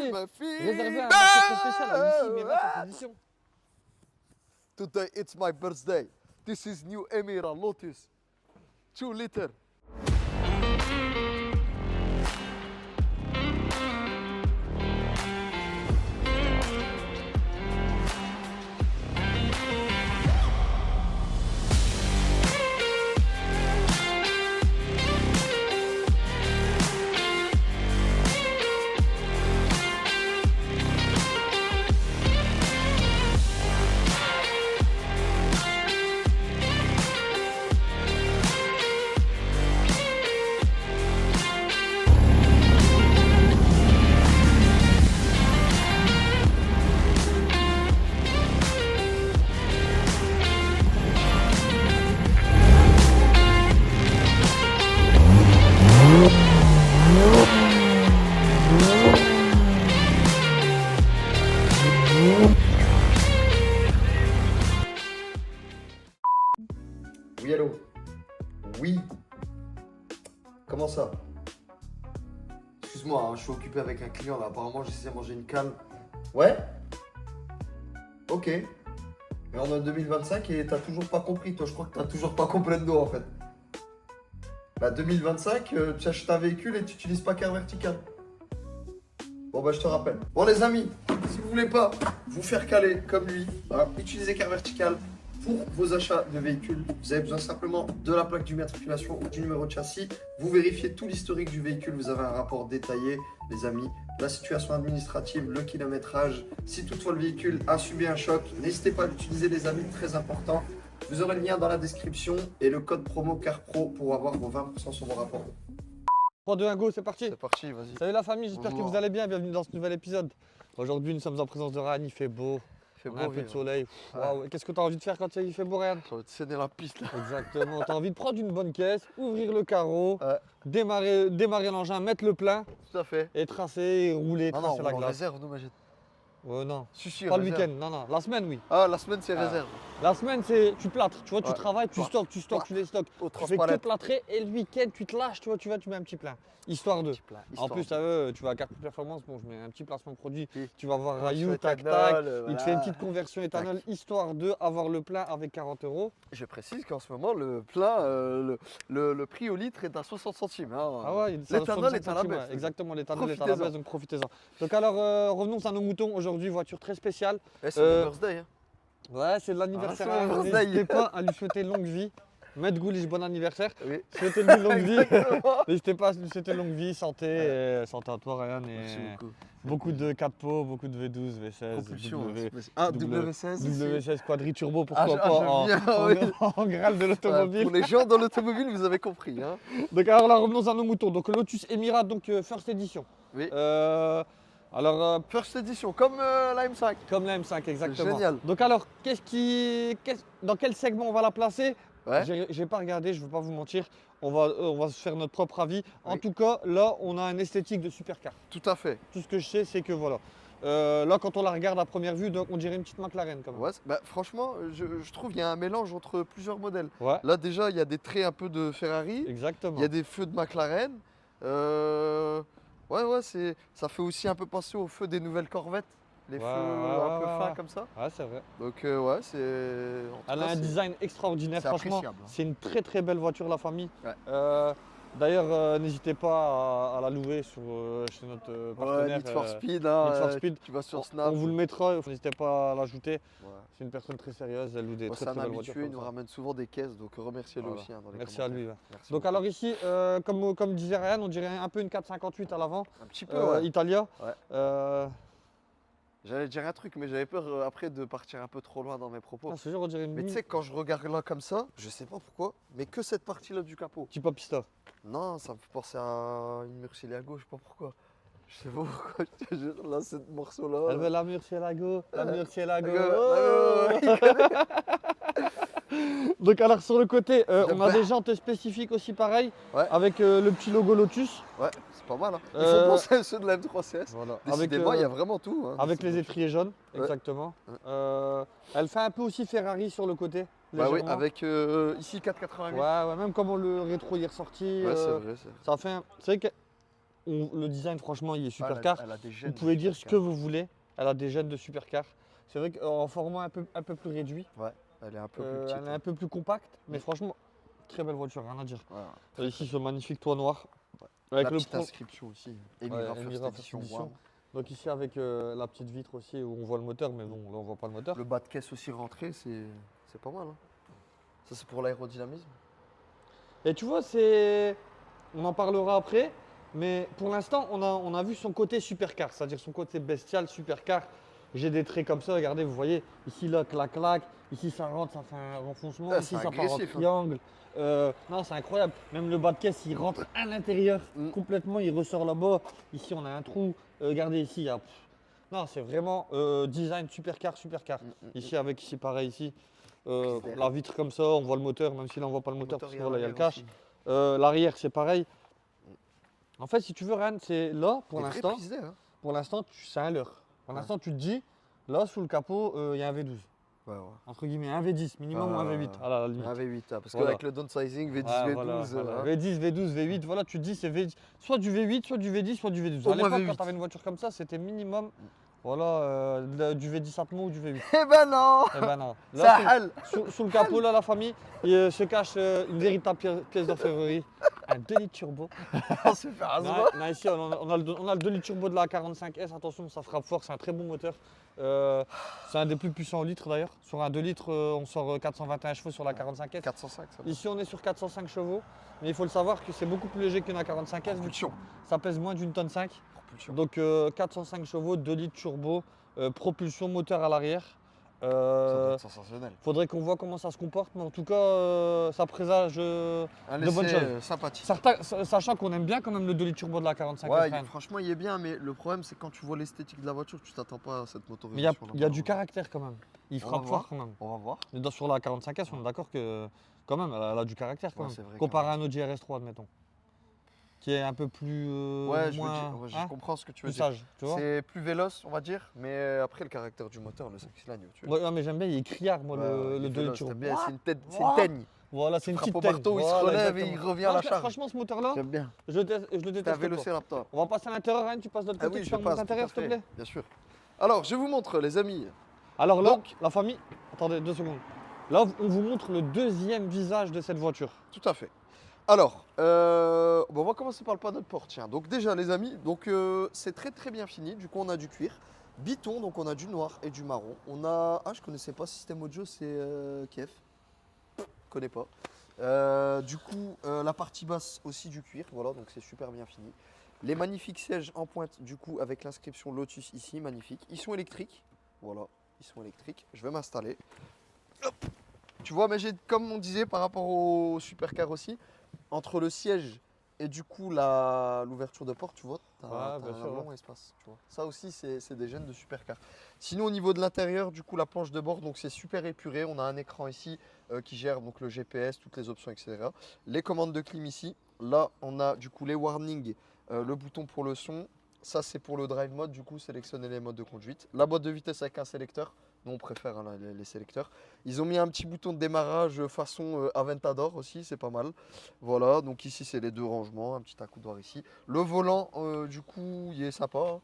Ma fille. Réservé à un marché très spécial à Lucie, mais là, cette édition. Today it's my birthday. This is new Emira Lotus. 2 liter. Oui, allô? Oui. Comment ça? Excuse-moi, hein, je suis occupé avec un client là. Apparemment, j'essaie de manger une canne. Ouais? Ok. Mais on est en 2025 et t'as toujours pas compris, toi. Je crois que t'as toujours pas compris de en fait. Bah, 2025, tu achètes un véhicule et tu n'utilises pas carte verticale. Bon, bah, je te rappelle. Bon, les amis, si vous voulez pas vous faire caler comme lui, hein, utilisez carte verticale. Pour vos achats de véhicules, vous avez besoin simplement de la plaque d'immatriculation ou du numéro de châssis. Vous vérifiez tout l'historique du véhicule. Vous avez un rapport détaillé, les amis. La situation administrative, le kilométrage. Si toutefois le véhicule a subi un choc, n'hésitez pas à l'utiliser, les amis, très important. Vous aurez le lien dans la description et le code promo CARPRO pour avoir vos 20% sur vos rapports. 3, 2, 1, go, c'est parti. C'est parti, vas-y. Salut la famille, j'espère que Bonjour. vous allez bien. Bienvenue dans ce nouvel épisode. Aujourd'hui, nous sommes en présence de Ryan, il fait beau. Fait On a un peu de vivre. soleil. Ouais. Waouh. Qu'est-ce que tu as envie de faire quand il fait beau, Ryan? J'ai envie de saigner la piste là. Exactement. Tu as envie de prendre une bonne caisse, ouvrir le carreau, Ouais. démarrer l'engin, mettre le plein Tout à fait. et tracer, et rouler, Non, non, tracer on la en glace. réserve, nous, Majid. Non, Si, pas le réserve. week-end. Non, non. La semaine, oui. Ah, la semaine, c'est Ah. réserve. La semaine, c'est tu plâtres. Tu vois, tu Ouais. travailles, tu Plâtre. stockes, tu les stockes. Au Tu fais que transpalette. plâtrer et le week-end, tu te lâches, tu vois, tu mets un petit plein. Histoire de. Petit plat, En histoire plus, de- ça veut, tu vas à Carrefour Performance, bon, je mets un petit placement de produit. Oui. Tu vas voir Rayou, Conversion tac, tac. éthanol, Il te voilà. fait une petite conversion éthanol, histoire de avoir le plein avec 40 €. Je précise qu'en ce moment, le plein, le prix au litre est à 60 centimes. Hein. Ah ouais, ça L'éthanol 65 est à la centimes, baisse. ouais. Exactement, l'éthanol est à la Profitez-en. baisse, donc profitez-en. Donc alors, revenons à nos moutons. Aujourd'hui, voiture très spéciale. Eh, c'est Euh, mon birthday. Hein. Ouais, c'est l'anniversaire. Ah, c'est mon birthday. N'hésitez pas à lui souhaiter longue vie. Maître Goulich, bon anniversaire. Oui. Souhaitez-lui longue vie. Exactement. N'hésitez pas à lui souhaiter longue vie, santé, santé à toi, Ryan. Merci Et beaucoup. beaucoup de 4 pots, beaucoup de V12, V16, Propulsion. W, Ah, W- W16 aussi. W16 quadri-turbo, Ah, pourquoi pas, en, j'aime bien, oui. en Graal de Ouais, l'automobile. pour les gens dans l'automobile, vous avez compris. Hein. Donc alors là, revenons à nos moutons. Donc Lotus Emira, donc First Edition. Oui. Alors, First edition, comme la M5. comme la M5, exactement. génial. Donc alors, dans quel segment on va la placer? Ouais. J'ai pas regardé, je ne veux pas vous mentir. On va se faire notre propre avis. En Oui. tout cas, là, on a un esthétique de supercar. Tout à fait. Tout ce que je sais, c'est que voilà. Là, quand on la regarde à première vue, donc on dirait une petite McLaren quand même. Ouais, bah, franchement, je trouve qu'il y a un mélange entre plusieurs modèles. Ouais, Là, déjà, il y a des traits un peu de Ferrari. exactement. Il y a des feux de McLaren. Ouais, ça fait aussi un peu penser aux feux des nouvelles Corvettes. Les Ouais, feux ouais, un peu ouais, fins ouais. comme ça. Ouais, c'est vrai. Donc, ouais, c'est. en tout Elle cas, a un c'est- design extraordinaire, c'est franchement. appréciable, hein. C'est une très très belle voiture, la famille. Ouais. D'ailleurs, n'hésitez pas à la louer chez notre Ouais, partenaire. Need for Speed, hein, Need for Speed. tu vas sur On Snap. vous le mettra, n'hésitez pas à l'ajouter. Ouais. C'est une personne très sérieuse, elle loue des Moi, très c'est un très belles voitures. habitué, il comme nous ça. ramène souvent des caisses, donc remerciez-le Voilà. aussi hein, dans les Merci à commentaires. lui. Ouais. Merci Donc beaucoup. alors ici, comme disait Ryan, on dirait un peu une 458 à l'avant, Un petit peu, ouais. Italia. Ouais. J'allais dire un truc, mais j'avais peur après de partir un peu trop loin dans mes propos. Ah, ce jour, on dirait une Mais tu sais, quand je regarde là comme ça, je sais pas pourquoi, mais que cette partie-là du capot. petit Popista. Non, ça me fait penser à une Murcielago, je sais pas pourquoi. Je sais pas pourquoi, je te jure, là, ce morceau-là. Elle veut la Murcielago, la Murcielago. Donc alors sur le côté, on a J'aime des jantes spécifiques aussi pareil, Ouais. avec le petit logo Lotus. Ouais, c'est pas mal. Hein. Ils Euh, font penser à ceux de la M3CS. Voilà. Décidément, il y a vraiment tout. Hein, avec dans les cette étriers jaunes, Ouais. exactement. Ouais. Elle fait un peu aussi Ferrari sur le côté. Bah oui, légèrement. avec ici 488. Ouais, ouais, même comment le rétro y est ressorti. Ouais, c'est vrai. Ça fait c'est vrai que Le design, franchement, il est Ah, supercar. elle a des Vous gènes de pouvez dire ce que supercar. vous voulez. Elle a des gènes de supercar. C'est vrai qu'en format un peu plus réduit, Ouais, elle est un peu plus petite. elle est un peu plus compacte, mais Mm. franchement, très belle voiture, rien à dire. Ouais. Ici, ce magnifique toit noir. Ouais. Avec La le petite pro- inscription aussi. Emira Ouais, First Emira Edition. First Edition. Waouh. Donc ici avec la petite vitre aussi où on voit le moteur, mais bon, là on voit pas le moteur. Le bas de caisse aussi rentré, c'est pas mal. Hein. Ça, c'est pour l'aérodynamisme. Et tu vois, on en parlera après, mais pour l'instant, on a vu son côté supercar, c'est-à-dire son côté bestial, supercar. J'ai des traits comme ça, regardez, vous voyez, ici là, clac, clac, ici ça rentre, ça fait un renfoncement, Ah, ici c'est ça part en agressif, hein. triangle. Non, c'est incroyable. Même le bas de caisse, il rentre à l'intérieur, Mm. complètement, il ressort là-bas. Ici, on a un trou. Regardez ici, il y a. Non, c'est vraiment design supercar, supercar. Ici, avec ici, pareil, ici. Prise d'air. La vitre comme ça, on voit le moteur, même si là on voit pas le moteur, parce il que y a voilà, il y a le l'arrière cache. aussi. L'arrière, c'est pareil. En fait, si tu veux, Ryan, c'est là, pour Des vraies l'instant, prises d'air, hein. pour l'instant, c'est un leurre. Pour Ouais. l'instant, tu te dis, là, sous le capot, il y a un V12. Ouais, ouais. Entre guillemets, un V10, minimum ou un V8, à la limite. Un V8, hein, parce Voilà. qu'avec le downsizing, V10, Ouais, V12, voilà, voilà. hein. V10, V12, V8, voilà, tu te dis c'est soit du V8, soit du V10, soit du V12. Au À moins l'époque, V8. quand tu avais une voiture comme ça, c'était minimum voilà, du V10 Atmo ou du V8. Eh ben non. Eh ben non. Ça Là, hale. sous le capot, là, la famille, il se cache une véritable pièce d'orfèvrerie. Un 2 litres turbo. On se fait raser. Non, ici, on a le 2 litres turbo de la 45S. Attention, ça frappe fort, c'est un très bon moteur. C'est un des plus puissants au litre d'ailleurs. Sur un 2 litres, on sort 421 chevaux sur la 45S. 405, ça va. Ici, on est sur 405 chevaux. Mais il faut le savoir que c'est beaucoup plus léger qu'une A45S. vu que Propulsion. ça pèse moins d'une tonne 5. Propulsion. Donc 405 chevaux, 2 litres turbo, propulsion moteur à l'arrière. Ça doit être sensationnel. Faudrait qu'on voit comment ça se comporte, mais en tout cas, ça présage Un de bonnes essai choses. sympathique. Sachant qu'on aime bien quand même le 2 litres turbo de la 45 Ouais, Ryan. franchement, il est bien, mais le problème, c'est quand tu vois l'esthétique de la voiture, tu t'attends pas à cette Mais motorisation. il y a du caractère quand même. Il On va frappe voir. fort quand même. On va voir. Mais sur la 45S, on est d'accord que quand même, elle a du caractère quand Ouais, même. c'est vrai, Comparé quand à un Audi RS3, admettons. Qui est un peu plus. Ouais, moins, je hein, comprends ce que tu veux plus dire. sage, tu vois. C'est plus véloce, on va dire, mais après, le caractère du moteur, le 5 cylindres, tu vois. Ouais, ouais, mais j'aime bien, il est criard, moi, Ouais, le il est 2 litres véloce, turbo. t'aimes bien, c'est une tête, c'est une Ouah. teigne. Voilà, c'est une frappe petite au teigne. marteau, il se Voilà, relève et exactement. il revient à la charge. Franchement, ce moteur-là, J'aime bien. je le C'est un déteste pas. Vélociraptor. On va passer à l'intérieur, Ryan, tu passes de l'autre Ah côté, oui, tu je vas passe, monter tout à l'intérieur, s'il te fait, plaît. bien sûr. Alors, je vous montre, les amis. Alors là, Donc- la famille, attendez 2 secondes. Là, on vous montre le deuxième visage de cette voiture. Tout à fait. Alors, bon, on va commencer par le panneau de porte. Tiens. Donc déjà, les amis, c'est très très bien fini. Du coup, on a du cuir. Biton, donc on a du noir et du marron. On a... Ah, je connaissais pas Système Audio, c'est Kiev. Je connais pas. Du coup, la partie basse aussi du cuir. Voilà, donc c'est super bien fini. Les magnifiques sièges en pointe, du coup, avec l'inscription Lotus ici, magnifique. Ils sont électriques. Voilà, ils sont électriques. Je vais m'installer. Hop. Tu vois, mais comme on disait par rapport au supercar aussi, entre le siège et du coup l'ouverture de porte, tu vois, tu as, Ouais, bien un sûr, long espace. Tu vois. Ça aussi, c'est des gènes de supercar. Sinon, au niveau de l'intérieur, du coup, la planche de bord, donc c'est super épuré. On a un écran ici qui gère donc le GPS, toutes les options, etc. Les commandes de clim ici. Là, on a du coup les warnings, le bouton pour le son. Ça, c'est pour le drive mode, du coup, sélectionner les modes de conduite. La boîte de vitesse avec un sélecteur. Nous, on préfère hein, les sélecteurs. Ils ont mis un petit bouton de démarrage façon Aventador aussi, c'est pas mal. Voilà, donc ici, c'est les deux rangements, un petit accoudoir ici. Le volant, du coup, il est sympa. Hein.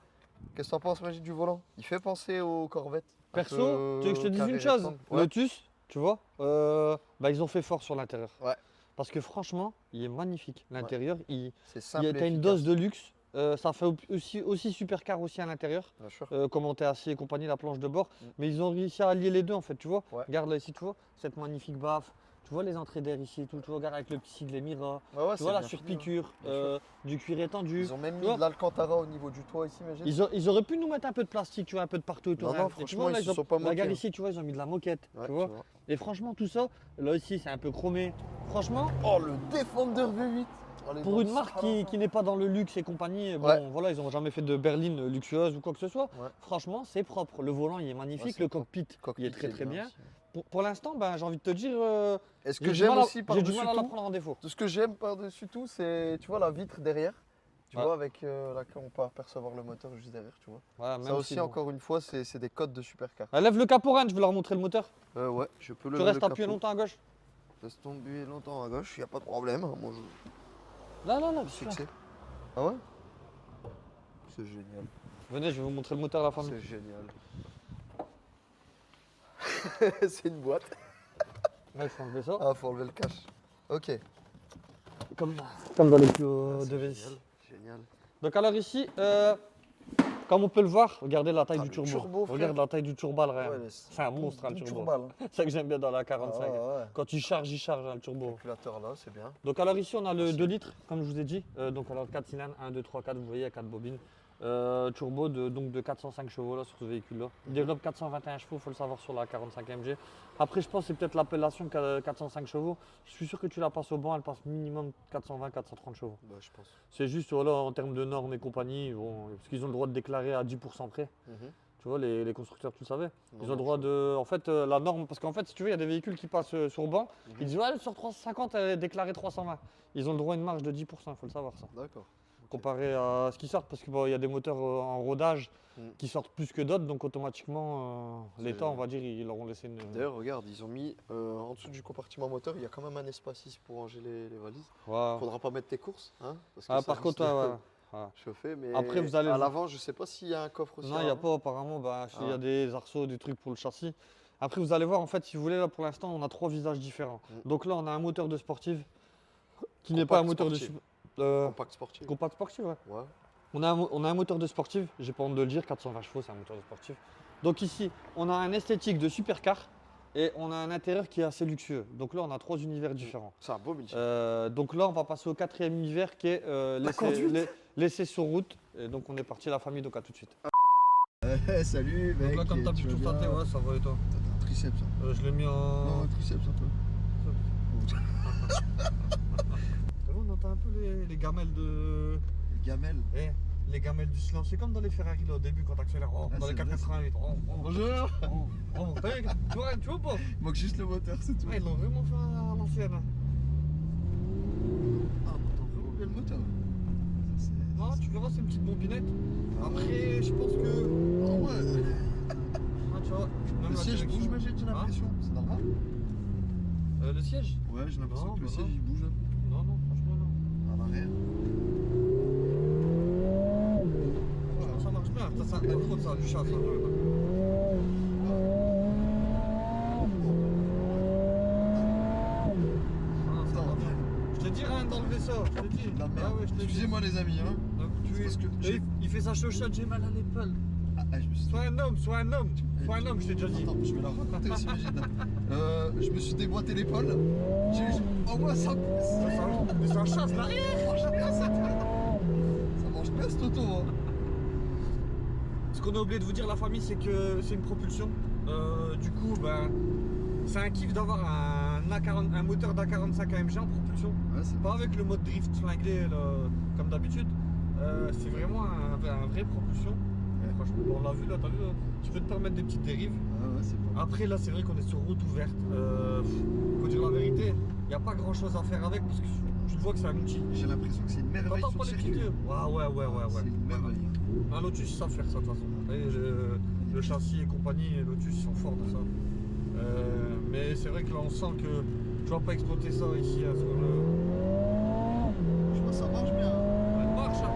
Qu'est-ce que t'en penses, Magic, du volant? Il fait penser aux Corvettes. Un Perso, peu tu veux que je te dise carré une chose? rectangle. Ouais. Lotus, tu vois, ils ont fait fort sur l'intérieur. Ouais. Parce que franchement, il est magnifique. L'intérieur, C'est simple. t'as une dose de luxe. Ça fait aussi supercar aussi à l'intérieur. Bien sûr. Comment t'es assis et compagnie, la planche de bord. Mm. Mais ils ont réussi à allier les deux en fait, tu vois. Ouais. Regarde là ici, tu vois, cette magnifique baffe. Tu vois les entrées d'air ici, tout, tu vois, regarde avec le petit sigle Emira. Ouais, ouais, Tu c'est vois la bien fini, hein. surpiqûre, Bien sûr. du cuir étendu. Ils ont même Tu mis vois, de l'Alcantara au niveau du toit ici, imagine. ils auraient pu nous mettre un peu de plastique, tu vois, un peu de partout autour. Non, non, Et tu franchement, vois, là, ils se sont pas la gare moqués, ici, tu vois, ils ont mis de la moquette, Ouais, tu vois. Et franchement, tout ça, là aussi, c'est un peu chromé. Franchement, Oh, le Defender V8. Oh, les pour une bandes marque Sahara, qui n'est pas dans le luxe et compagnie, bon, Ouais. voilà, ils n'ont jamais fait de berline luxueuse ou quoi que ce soit. Ouais. Franchement, c'est propre. Le volant, il est magnifique. Ouais, c'est le propre. cockpit, il est très très bien. aussi. Pour l'instant, ben, j'ai envie de te dire, Et ce j'ai que du j'aime mal à- aussi j'ai du par-dessus mal à la tout, prendre en défaut. tout ce que j'aime par-dessus tout, c'est, tu vois, la vitre derrière. Tu Ouais. vois, avec laquelle on peut apercevoir le moteur juste derrière, tu vois. Voilà, Ça même aussi, si, bon. encore une fois, c'est des codes de supercar. Lève le capot, Ren, je vais leur montrer le moteur. Ouais, je peux le Tu restes appuyé longtemps à gauche. Laisse tomber longtemps à gauche, il n'y a pas de problème. Hein, moi, je Là, sais tu que vois. c'est. Ah ouais? C'est génial. Venez, je vais vous montrer le moteur à la famille. C'est génial. C'est une boîte. Ouais, il faut enlever ça. Ah, faut enlever le cache. Ok. Comme dans les plus hauts C'est de génial. V6. Génial. Donc alors ici, comme on peut le voir, regardez la taille Ah, du le turbo. turbo, frère. Regarde la taille du turbal, rien. Ouais, C'est un monstre, hein, le tout turbo. turbal, hein. C'est ça que j'aime bien dans la 45. Ah, ouais. Quand tu charges, il charge, hein, le turbo. Calculateur là, c'est bien. Donc alors ici, on a le 2 litres, comme je vous ai dit. Donc alors 4 cylindres, 1, 2, 3, 4, vous voyez, à 4 bobines. Turbo de 405 chevaux là, sur ce véhicule-là. Il développe 421 chevaux, il faut le savoir sur la 45 MG. Après, je pense que c'est peut-être l'appellation 405 chevaux. Je suis sûr que tu la passes au banc, elle passe minimum 420-430 chevaux. Bah, je pense. C'est juste voilà, en termes de normes et compagnie, bon, parce qu'ils ont le droit de déclarer à 10% près. Tu vois, les constructeurs, tu le savais. Ils ont le droit de. En fait, la norme. Parce qu'en fait, si tu veux, il y a des véhicules qui passent sur banc. Ils disent, ouais, sur 350, elle est déclarée 320. Ils ont le droit à une marge de 10%, il faut le savoir ça. D'accord. Comparé à ce qui sort, parce qu'il y a des moteurs en rodage Mm. qui sortent plus que d'autres, donc automatiquement, l'État, on va dire, ils leur ont laissé une. D'ailleurs, regarde, ils ont mis en dessous du compartiment moteur, il y a quand même un espace ici pour ranger les valises. Ouais. Faudra pas mettre tes courses, hein, parce que Ah, ça par risque contre, de ouais. Ouais. chauffer, mais Après, vous allez à le- l'avant, je sais pas s'il y a un coffre aussi. Non, à il n'y a l'avant. pas, apparemment, il y Ah. a des arceaux, des trucs pour le châssis. Après, vous allez voir, en fait, si vous voulez, là, pour l'instant, on a 3 visages différents. Mm. Donc là, on a un moteur de sportive qui n'est pas un Compact moteur sportive. de. Compact sportif. Compact sportif, ouais. Ouais. On a un moteur de sportif, j'ai pas honte de le dire, 420 chevaux, c'est un moteur de sportif. Donc ici, on a un esthétique de supercar et on a un intérieur qui est assez luxueux. Donc là, on a 3 univers différents. C'est un beau multi. Donc là, on va passer au 4e univers qui est conduite. l'essai sur route. Et donc on est parti la famille, donc à tout de suite. Salut mec. Donc là, comme t'as tu pu vas tout bien tâter, ouais, ça va et toi. T'as un triceps. Hein. Je l'ai mis en. Non, un triceps un peu. On entend un peu les gamelles de. Les gamelles. Eh, les gamelles du silence. C'est comme dans les Ferrari là, au début quand t'accélères. Oh, Ah, dans les c'est vrai, 488. Bonjour. T'as vu, tu vois pas? Il manque juste le moteur, c'est tout. Ouais, ils l'ont vraiment fait à l'ancienne. Hein. Ah, pourtant, vraiment bien le moteur. Ça, c'est- Non, tu verras, c'est une petite bombinette. Après, je pense que. Ah ouais. Ah, tu vois, même Le la siège direction. bouge, mais j'ai l'impression. C'est normal. Le siège? Ouais, j'ai l'impression Non, que le bah siège non. il bouge Non, non, franchement, non. à l'arrière. Franchement, ça marche bien. Ça, par contre, ça a du chat, ça. Ah, ça va bien. Je te dis rien d'enlever ça, je te dis. De la Ah merde. ouais, je te dis. Excusez-moi les amis, hein. Donc, C'est parce que j'ai- il fait sa chochotte, j'ai mal à l'épaule. Ah, je me suis... Sois un homme, sois un homme. Sois un homme, je t'ai déjà dit. Attends, je vais la raconter aussi, Magid. Je me suis déboîté l'épaule. Oh, moi, ça. Ça chasse l'arrière. Ça mange bien cette auto. Hein. Ce qu'on a oublié de vous dire, la famille, c'est que c'est une propulsion. Du coup, ben, c'est un kiff d'avoir un moteur d'A45 AMG en propulsion. Ouais, c'est Pas avec le mode drift flingué là, comme d'habitude. C'est vraiment un vrai propulsion. Ouais. Franchement, on l'a vu là, t'as vu là, tu peux te permettre des petites dérives. Ah ouais, c'est pas. Après là, c'est vrai qu'on est sur route ouverte. Faut dire la vérité, il n'y a pas grand chose à faire avec parce que tu vois que c'est un outil. J'ai l'impression que c'est une merveille T'entends sur pas le les circuit. petits yeux? Ouais. C'est une merveille. Un Lotus, ils savent faire ça de toute façon. Et le châssis et compagnie, Lotus, ils sont forts de ça. Mais c'est vrai que là, on sent que tu vas pas exploiter ça ici hein, sur le. Je pense que ça marche bien. Hein. Elle marche. Hein.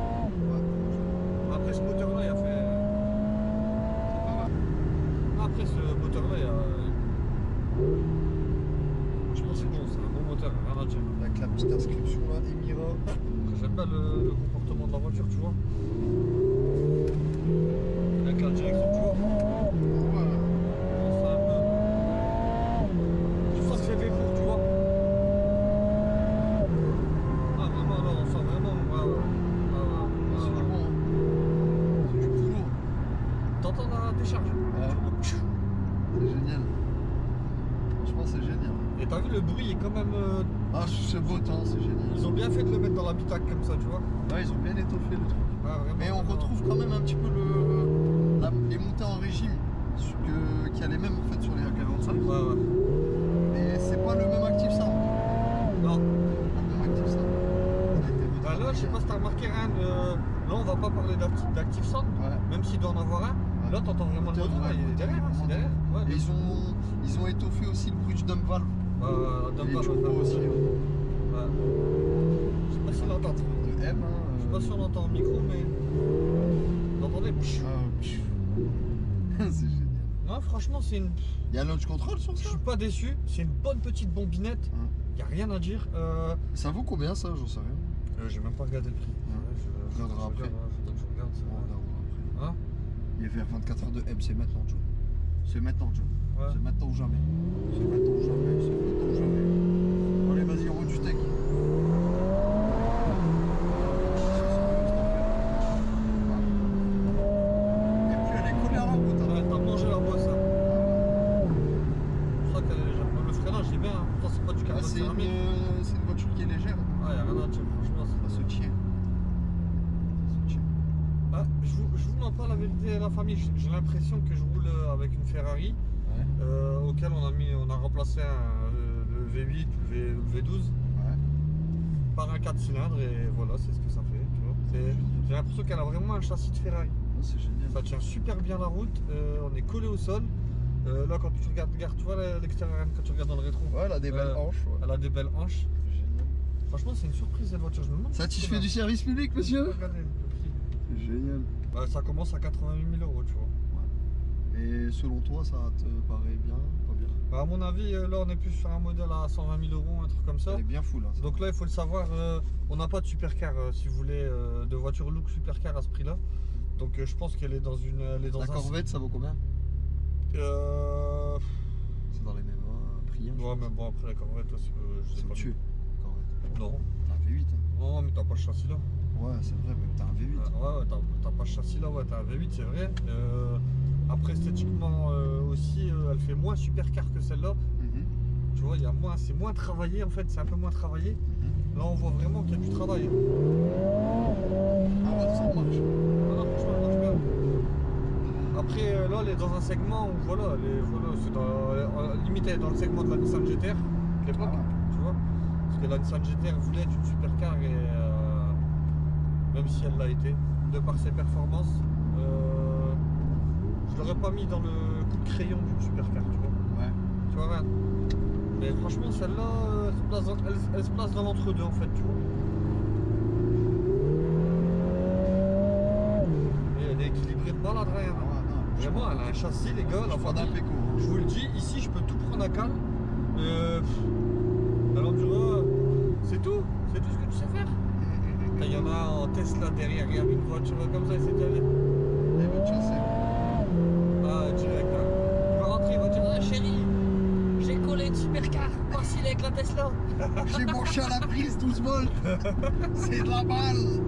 Ouais, Après ce moteur-là, il a fait. c'est pas mal. Après ce moteur-là, il y a. Je pense que c'est bon, c'est un bon moteur, rien à dire. Avec la petite inscription là, Emira. J'aime bien le comportement de la voiture, tu vois. Avec la direction, tu vois. Ouais. C'est un peu. Tu sens que c'est fait pour, tu vois. Ah, vraiment, là, on sent vraiment. C'est du bon. Hein. C'est du boulot. T'entends la décharge? C'est génial. Franchement, c'est génial. Et t'as vu, le bruit est quand même. Ah, ce beau temps, c'est génial. Ils ont bien fait de le mettre dans l'habitacle comme ça, tu vois. Ouais, ils ont bien étoffé le truc. Ah, vraiment, Mais on vraiment. retrouve quand même un petit peu les montées en régime qu'il y a les mêmes en fait sur les A45. Ouais. Mais c'est pas le même actif sound. Non. Pas le même actif sound. Ça a été Bah là, je sais pas si t'as remarqué rien de. Là, on va pas parler d'Active Sound, Ouais. même s'il doit en avoir un. Ouais. Là, t'entends vraiment le Moteur, moteur, ouais, il est derrière, hein, c'est derrière. Ouais, Et ils ont étoffé aussi le bruit du dump valve. dump Et valve, turbo ouais. aussi. Ouais. Je sais pas si l'entend. De M. Je pas si on entend au micro, mais vous entendez? C'est génial. Non, franchement, c'est une. Il y a un launch control sur Je ça? suis pas déçu. C'est une bonne petite bombinette. Y a rien à dire. Ça vaut combien ça? J'en sais rien. J'ai même pas regardé le prix. On regardera après. Faudrait que je regarde ça. On regardera après. Hein? Il va faire 24 heures de M, c'est maintenant, John. C'est maintenant, John. Ouais. C'est maintenant ou jamais. C'est maintenant ou jamais. C'est maintenant ou jamais. Allez, vas-y, on roule du steak. Et puis elle est collée à la route. Ouais, t'as mangé la bosse. Hein. C'est pour ça que j'aime le freinage, il est bien. Hein. Pourtant, c'est pas du carbone C'est céramique. une voiture qui est légère. Ah, y'a rien à dire, franchement. Ça se tient. Ça se tient. Ah, je vous mens pas la vérité, la famille. J'ai l'impression que je roule avec une Ferrari auquel on a remplacé le V8 ou le V12 Ouais. par un 4 cylindres et voilà, c'est ce que ça fait. Tu vois. J'ai l'impression qu'elle a vraiment un châssis de Ferrari. Oh, c'est génial. Ça tient super bien la route, on est collé au sol. Là, quand tu regarde, tu vois l'extérieur quand tu regardes dans le rétro. Ouais, elle a des belles hanches. Ouais. Elle a des belles hanches. Génial. Franchement, c'est une surprise cette voiture. Je me demande. Satisfait du service public, monsieur? Regardez le prix. C'est génial. Bah, ça commence à 88 000 €, tu vois. Et selon toi, ça te paraît bien? Pas bien? Bah, à mon avis, là, on est plus sur un modèle à 120 000 €, un truc comme ça. Elle est bien full. Hein, ça. Donc là, il faut le savoir, on n'a pas de supercar, si vous voulez, de voiture look supercar à ce prix-là. Donc je pense qu'elle est dans une. Elle est dans La Corvette, ça vaut combien? Euh... C'est dans les mêmes prix. Hein, Ouais, mais bon, après la Corvette, là, je sais c'est pas. au-dessus. Corvette. Non, T'as un V8. Hein. non, mais t'as pas ce châssis là. Ouais, c'est vrai, mais t'as un V8. Ouais, t'as pas ce châssis là, ouais, t'as un V8, c'est vrai. Après, esthétiquement aussi, elle fait moins supercar que celle-là. Mhm. Tu vois, c'est moins travaillé en fait, c'est un peu moins travaillé. Là, on voit vraiment qu'il y a du travail. Ah ouais, ça marche. Non, franchement, elle marche bien. Après, là, elle est dans un segment où, voilà, c'est limite, elle est dans le segment de la Nissan GTR à l'époque, Ah ouais. tu vois. Parce que la Nissan GTR voulait être une supercar et même si elle l'a été, de par ses performances, je l'aurais pas mis dans le coup de crayon d'une supercar, tu vois. Ouais. Tu vois, regarde. Mais franchement, celle-là, elle se place dans l'entre-deux en fait, tu vois. Et elle est équilibrée de malade, rien. Ah ouais, non. Vraiment, elle a un châssis, les gars. Je La prends d'un famille. péco. Je vous le dis, ici, je peux tout prendre à calme. L'enduro, c'est tout. C'est tout ce que tu sais faire. Il y en a en Tesla derrière, regarde une voiture comme ça, il sait aller. Elle veut te chasser. Ah, direct. Hein. Il va rentrer, il va dire ah, chérie, j'ai collé une supercar. Voir s'il est avec la Tesla. J'ai branché à la prise 12 volts. C'est de la balle.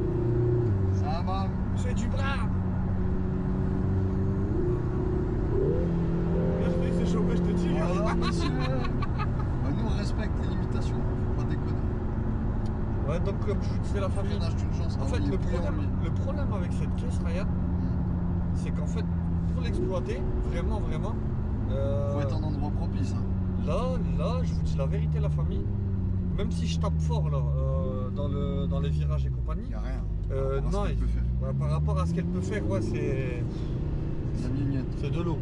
Ça va. C'est du bras. Merci, c'est chaud, je te dis. Voilà, monsieur. Bah, nous, on respecte les limitations. Faut pas déconner. Ouais, donc comme je vous disais, la famille. Freinage d'urgence. En fait, le problème avec cette caisse, Ryan, c'est qu'en fait, pour l'exploiter, vraiment, Faut être en endroit propice. Hein. là, je vous dis la vérité, la famille, même si je tape fort là, dans les virages et compagnie, Y a rien. non, il peut faire. ouais, par rapport à ce qu'elle peut faire, ouais, c'est La mignette. c'est de l'eau,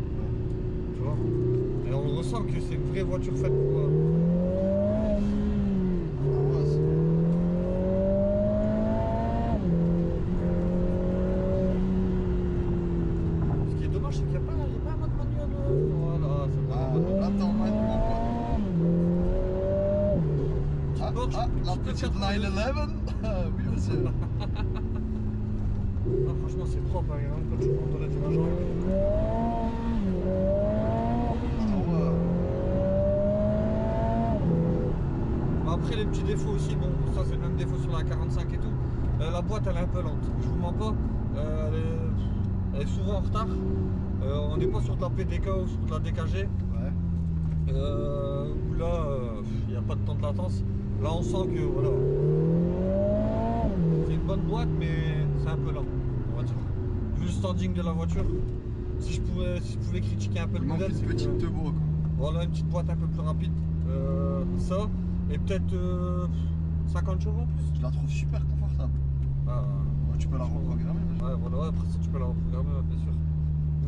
tu vois. Et on ressent que c'est une vraie voiture faite pour. Ce qui est dommage, c'est qu'il n'y a pas un mode manuel. Voilà, c'est pas un mode manuel. Attends, Petite Porsche, la petite petite 911. 911. Oui, monsieur. Ah, franchement, c'est propre, hein, quand tu prends ton atterrage. Après, les petits défauts aussi, bon, ça c'est le même défaut sur la 45 et tout. La boîte, elle est un peu lente. Je vous mens pas, elle est souvent en retard. On n'est pas sur de la PDK ou sur de la DKG. Ouais. Où là, il n'y a pas de temps de latence. Là, on sent que voilà, c'est une bonne boîte, mais c'est un peu lent, on va dire. Vu le standing de la voiture, si je pouvais critiquer un peu Il le manque modèle, une c'est que, petite turbo, quoi. voilà, une petite boîte un peu plus rapide. Ça, et peut-être 50 chevaux en plus. Je la trouve super confortable. Ah, Ouais, tu peux la reprogrammer déjà. ouais, voilà, ouais, après ça, tu peux la reprogrammer, ouais, bien sûr.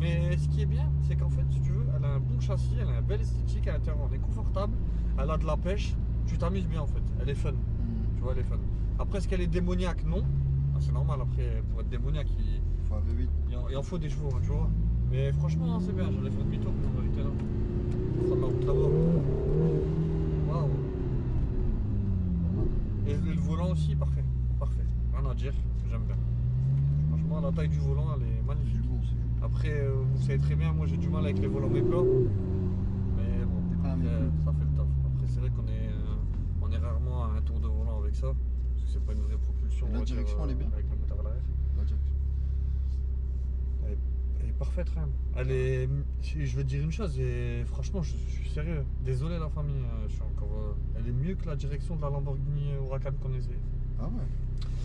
Mais ce qui est bien, c'est qu'en fait, si tu veux, elle a un bon châssis, elle a un bel esthétique à l'intérieur, elle est confortable, elle a de la pêche, tu t'amuses bien en fait, elle est fun, tu vois, elle est fun. Après, est-ce qu'elle est démoniaque? Non, c'est normal après, pour être démoniaque, Faut aller vite. il en faut des chevaux, hein, tu vois. Mais franchement, c'est bien, j'allais faire demi-tour pour en vérité là. On fera de la route là-bas. Waouh. Et le volant aussi, parfait. Parfait. Rien à dire, j'aime bien. Franchement, la taille du volant, elle est C'est magnifique. du bon, c'est du bon. Après, vous savez très bien, moi j'ai du mal avec les volants méplats. Mais bon, T'es pas un après, méplat. ça fait le taf. Après, c'est vrai on est rarement à un tour de volant avec ça. Parce que c'est pas une vraie propulsion. Et la on va dire, direction, elle est bien. Avec le moteur à l'arrière. La direction. Elle est parfaite, Ram. Elle est. Je veux dire une chose, et franchement, je suis sérieux. Désolé la famille, je suis encore. Elle est mieux que la direction de la Lamborghini Huracan qu'on essaie. Ah ouais.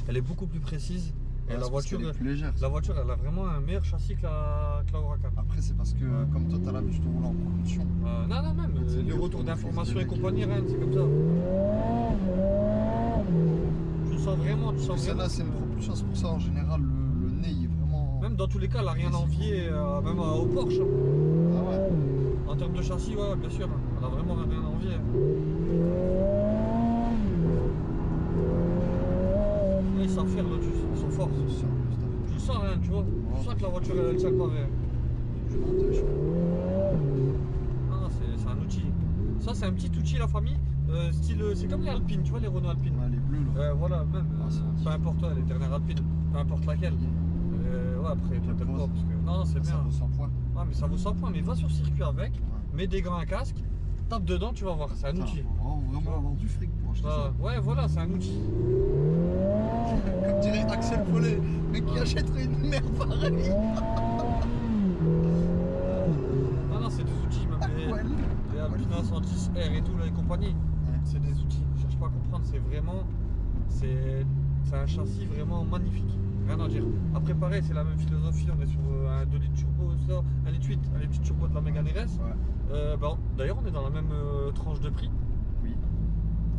Elle est beaucoup plus précise. Et Ouais, la c'est parce voiture, qu'elle est plus légère. la voiture, elle a vraiment un meilleur châssis que la Huracan. Après, c'est parce que comme toi, t'as l'habitude de rouler en propulsion. Non, même C'est les mieux retours pour d'informations les et compagnie, rien, c'est comme ça. Tu sens vraiment, tu sens Celle-là, vraiment. c'est une propulsion, c'est pour ça en général, le nez il est vraiment. Même dans tous les cas, elle a rien à envier, même au Porsche. Ah ouais. En termes de châssis, ouais, bien sûr, elle a vraiment rien à envier. Et ils savent faire Lotus, ils sont forts. C'est sûr, Tu le sens rien, tu vois. Tu sens que la voiture elle tient le pavé. je monte, je- Ah, c'est un outil. Ça, c'est un petit outil, la famille. Style, c'est comme les Alpines, tu vois, les Renault Alpines. Ouais, les bleus là. Voilà, même. Ah, c'est un petit- Peu importe, ouais, les dernières Alpines, peu importe laquelle. Ouais, après, toi, t'aimes pas parce que. Non, c'est Ça bien. vaut 100 points. Ah, mais ça vaut 100 points. Mais va sur circuit avec, Ouais. mets des gants, un casque, tape dedans, tu vas voir, c'est un Putain, outil. faut vraiment avoir du fric pour acheter ça. Ouais, voilà, c'est un outil. Comme dirait Axel Follet, mais qui achèterait une merde pareille. Non, c'est des outils, même Ouais. les Alpina 110R et tout, là, et compagnie. C'est des outils. Je cherche pas à comprendre, c'est vraiment. C'est un châssis vraiment magnifique. Rien à dire. Après, pareil, c'est la même philosophie. On est sur un 2 litres turbo, ça, 1 litre 8, un litre turbo de la Mégane RS. Ouais. D'ailleurs, on est dans la même tranche de prix. Oui.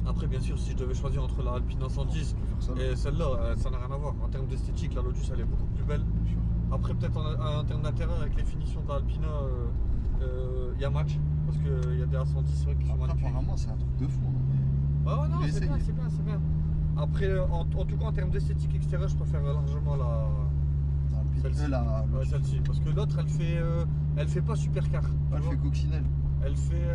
Après, bien sûr, si je devais choisir entre la Alpina 110 On peut faire ça. et celle-là, ça n'a rien à voir. En termes d'esthétique, la Lotus, elle est beaucoup plus belle. Bien sûr. Après, peut-être en termes d'intérieur, avec les finitions de la Alpina, il y a match. Parce qu'il y a des A110 c'est vrai, qui sont Après, magnifiques. apparemment, c'est un truc de fou. Hein. Ah ouais, non, J'ai c'est bien, essayé. c'est bien, c'est bien. Après, en tout cas, en termes d'esthétique extérieure, je préfère largement Dans le Celle-ci. la celle-ci. Parce que l'autre, elle fait pas supercar. tu elle vois. fait coccinelle. Elle fait,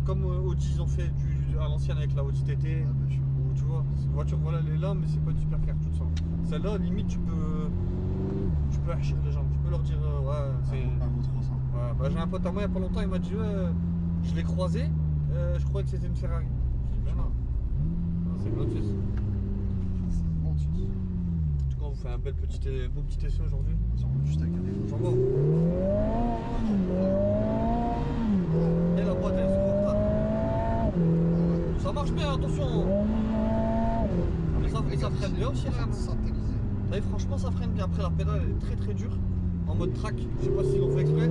comme Audi, ils ont fait à l'ancienne avec la Audi TT. Ouais, bien sûr. Où, tu vois, cette voiture, voilà, elle est là, mais c'est pas une supercar, tu le sens. Celle-là, limite, tu peux archer les gens. Tu peux leur dire, ouais, c'est. Un vaut 300. Ouais, bah, j'ai un pote à moi il y a pas longtemps, il m'a dit ouais, je l'ai croisé, je croyais que c'était une Ferrari. Je dis ben non, non c'est une Lotus. C'est bon, tu dis. En tout cas, on vous fait un beau petit essai aujourd'hui. Ça roule juste avec un J'en vois. Et la boîte elle est sur retard. Ça marche bien, attention. Et ça freine bien aussi, là. Synthétisé. T'as vu, franchement ça freine bien. Après la pédale elle est très très dure. En mode track, je sais pas s'ils l'ont fait exprès.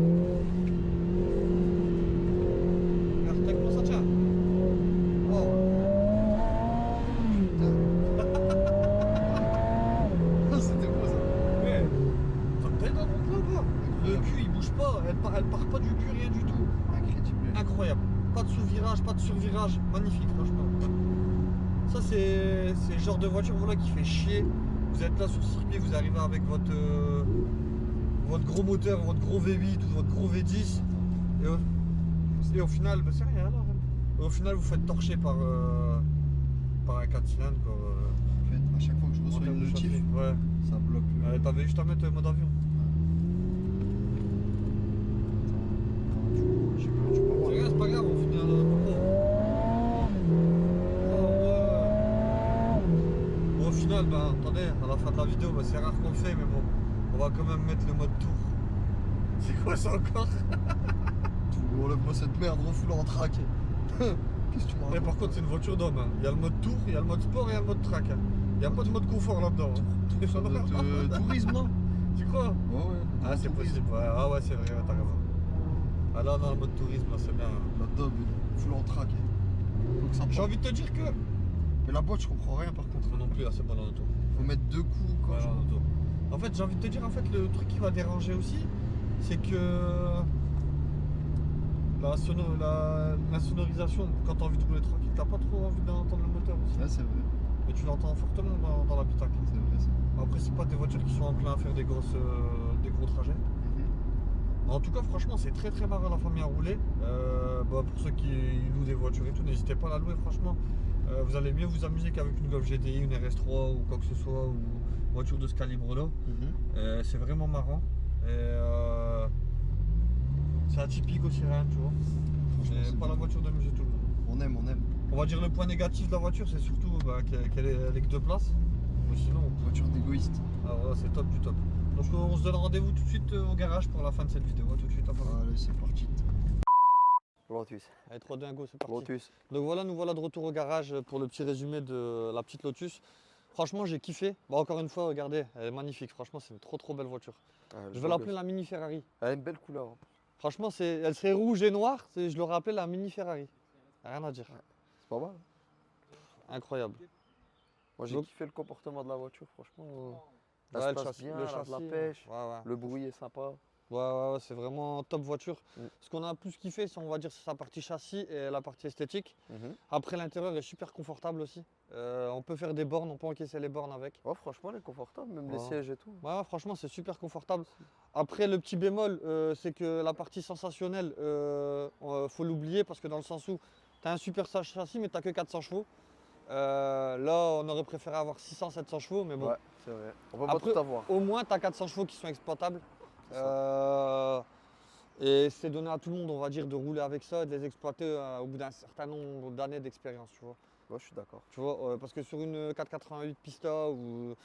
Regarde, t'as comment ça tient. Wow. Putain. C'était beau ça. Ouais. T'as vu dans mon plan quoi. Le cul il bouge pas, elle part pas du cul, rien du tout. Incrédible. Incroyable. Pas de sous-virage, pas de survirage. Magnifique franchement. Ça c'est le genre de voiture voilà, qui fait chier. Vous êtes là sur le circuit, vous arrivez avec votre gros moteur, votre gros V8 ou votre gros V10. Et au final, bah, c'est rien alors. Et au final vous faites torcher par un 4 cylindres quoi. En fait, à chaque fois que je En reçois termes une de notif, châssis. Ouais. ça bloque le. T'avais juste à mettre mode avion. Du coup, tu peux C'est voir. rien, c'est pas grave, on finit à notre propos. Bon, au final, ben, attendez, à la fin de la vidéo, ben, c'est rare qu'on le fait, mais bon, on va quand même mettre le mode tour. C'est quoi ça encore? Enlève-moi cette merde, refoule en track. Qu'est-ce que tu m'as Mais par contre, c'est une voiture d'homme. Hein. Il y a le mode tour, il y a le mode sport et il y a le mode track. Hein. Il n'y a pas de mode confort là-dedans. Hein. Ça doit être tourisme, non? Tu crois? Ouais, ouais. Ah, c'est possible. Ouais. Ah, ouais, c'est vrai, t'as raison. Ah, là, dans le mode tourisme, là, c'est bien. La dub, full en track. Donc ça J'ai prend. envie de te dire que. Mais la boîte, je comprends rien par contre. Moi non plus, là, c'est bon dans l'auto. Faut mettre deux coups quand Ouais, je. dans l'auto. En fait, j'ai envie de te dire, en fait, le truc qui va déranger aussi, c'est que la sonorisation, quand t'as envie de rouler tranquille, t'as pas trop envie d'entendre le moteur aussi. Ouais, c'est vrai. Et tu l'entends fortement dans l'habitacle. C'est vrai ça. Après, c'est pas des voitures qui sont enclins à faire des gros trajets. En tout cas, franchement, c'est très très marrant la famille à rouler. Pour ceux qui louent des voitures et tout, n'hésitez pas à la louer, franchement. Vous allez mieux vous amuser qu'avec une Golf GTI, une RS3 ou quoi que ce soit, ou une voiture de ce calibre-là. C'est vraiment marrant. Et c'est atypique aussi, rien, tu vois. Franchement, C'est c'est pas la bien. voiture d'amuser tout le monde. On aime, on aime. On va dire le point négatif de la voiture, c'est surtout qu'elle est que 2 places. Mais sinon, Voiture d'égoïste. voilà, c'est top du top. Donc on se donne rendez-vous tout de suite au garage pour la fin de cette vidéo. À tout de suite après. Allez, c'est parti. Lotus. Allez, 3, 2, 1, go, c'est parti. Lotus. Donc voilà, nous voilà de retour au garage pour le petit résumé de la petite Lotus. Franchement, j'ai kiffé. Encore une fois, regardez, elle est magnifique. Franchement, c'est une trop belle voiture. Je vais l'appeler la mini Ferrari. Elle a une belle couleur. Hein. Franchement, elle serait rouge et noire. Je l'aurais appelée la mini Ferrari. Rien à dire. C'est pas mal. Incroyable. Moi j'ai Donc- kiffé le comportement de la voiture, franchement. Elle Ouais, se le passe châssis, bien, le elle a de la châssis, pêche, ouais. le bruit est sympa. Ouais, c'est vraiment top voiture. Mm. Ce qu'on a plus kiffé, c'est on va dire c'est sa partie châssis et la partie esthétique. Après, l'intérieur est super confortable aussi. On peut faire des bornes, on peut encaisser les bornes avec. Ouais, franchement, elle est confortable, même les Ouais. sièges et tout. Ouais, franchement, c'est super confortable. Après, le petit bémol, c'est que la partie sensationnelle, faut l'oublier parce que dans le sens où tu as un super châssis, mais tu n'as que 400 chevaux. Là, on aurait préféré avoir 600-700 chevaux, mais bon. Ouais, c'est vrai. On peut Après, pas tout avoir. Au moins, tu as 400 chevaux qui sont exploitables. C'est ça. Et c'est donné à tout le monde, on va dire, de rouler avec ça et de les exploiter au bout d'un certain nombre d'années d'expérience, tu vois. Ouais, je suis d'accord. Tu vois, parce que sur une 488 Pista ou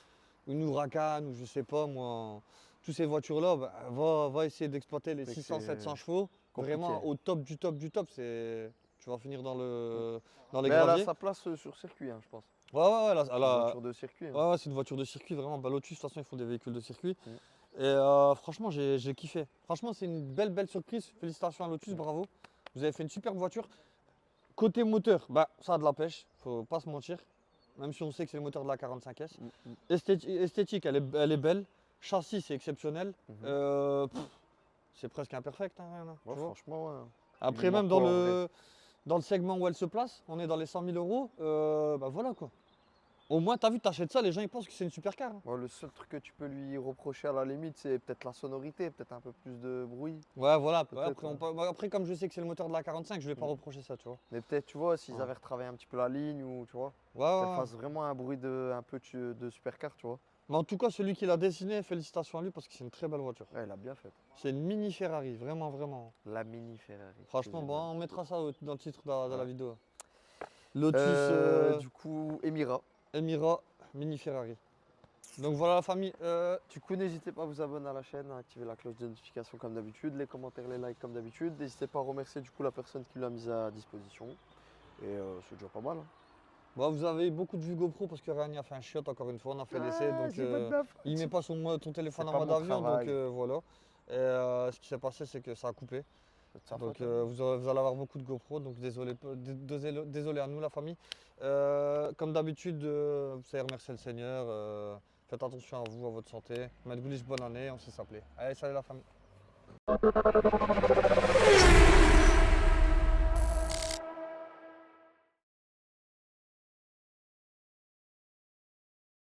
une Huracan ou je sais pas moi, toutes ces voitures-là, va essayer d'exploiter les C'est que 600-700 chevaux. compliqué. Vraiment au top du top du top, tu vas finir dans les Mais elle a graviers. sa place sur circuit, hein, je pense. Ouais, elle C'est une voiture de circuit. hein. ouais, c'est une voiture de circuit, vraiment. Lotus, de toute façon, ils font des véhicules de circuit. Mm. Et franchement, j'ai kiffé. Franchement, c'est une belle surprise. Félicitations à Lotus, bravo. Vous avez fait une superbe voiture. Côté moteur, ça a de la pêche, faut pas se mentir. Même si on sait que c'est le moteur de la 45S. Esthétique, elle est belle. Châssis, c'est exceptionnel. Mhm. C'est presque imperfect, hein, rien, hein, tu Ouais, vois. franchement, ouais. Après, il même manque dans pas, en dans le segment où elle se place, on est dans les 100 000 euros. Voilà quoi. Au moins, t'as vu, t'achètes ça, les gens ils pensent que c'est une supercar. Hein. Ouais, le seul truc que tu peux lui reprocher à la limite, c'est peut-être la sonorité, peut-être un peu plus de bruit. Ouais, voilà. Peut-être, Après, comme je sais que c'est le moteur de la 45, je vais pas Mm. reprocher ça, tu vois. Mais peut-être, tu vois, s'ils Ouais. avaient retravaillé un petit peu la ligne ou, tu vois, Ouais, qu'elle ouais. fasse vraiment un bruit un peu de supercar, tu vois. Mais en tout cas, celui qui l'a dessiné, félicitations à lui parce que c'est une très belle voiture. Ouais, elle a bien fait. C'est une mini Ferrari, vraiment. La mini Ferrari. Franchement, excusez-moi. on mettra ça dans le titre de la Ouais. vidéo. Lotus Du coup, Emira. Emira mini Ferrari. Donc voilà la famille. Du coup, n'hésitez pas à vous abonner à la chaîne, à activer la cloche de notification comme d'habitude, les commentaires, les likes comme d'habitude. N'hésitez pas à remercier du coup la personne qui l'a mise à disposition. Et c'est déjà pas mal. Hein. Vous avez beaucoup de vues GoPro parce que Ryan a fait un shot encore une fois, on a fait l'essai. Donc c'est pas de ma faute. il met pas ton téléphone C'est en pas mode mon avion, travail. donc voilà. Et ce qui s'est passé, c'est que ça a coupé. C'est de sa Donc faute, hein. vous allez avoir beaucoup de GoPro, donc désolé à nous la famille. Comme d'habitude, vous savez remercier le Seigneur, faites attention à vous, à votre santé. Matt Goulish, bonne année, on sait s'appeler. Allez, salut la famille.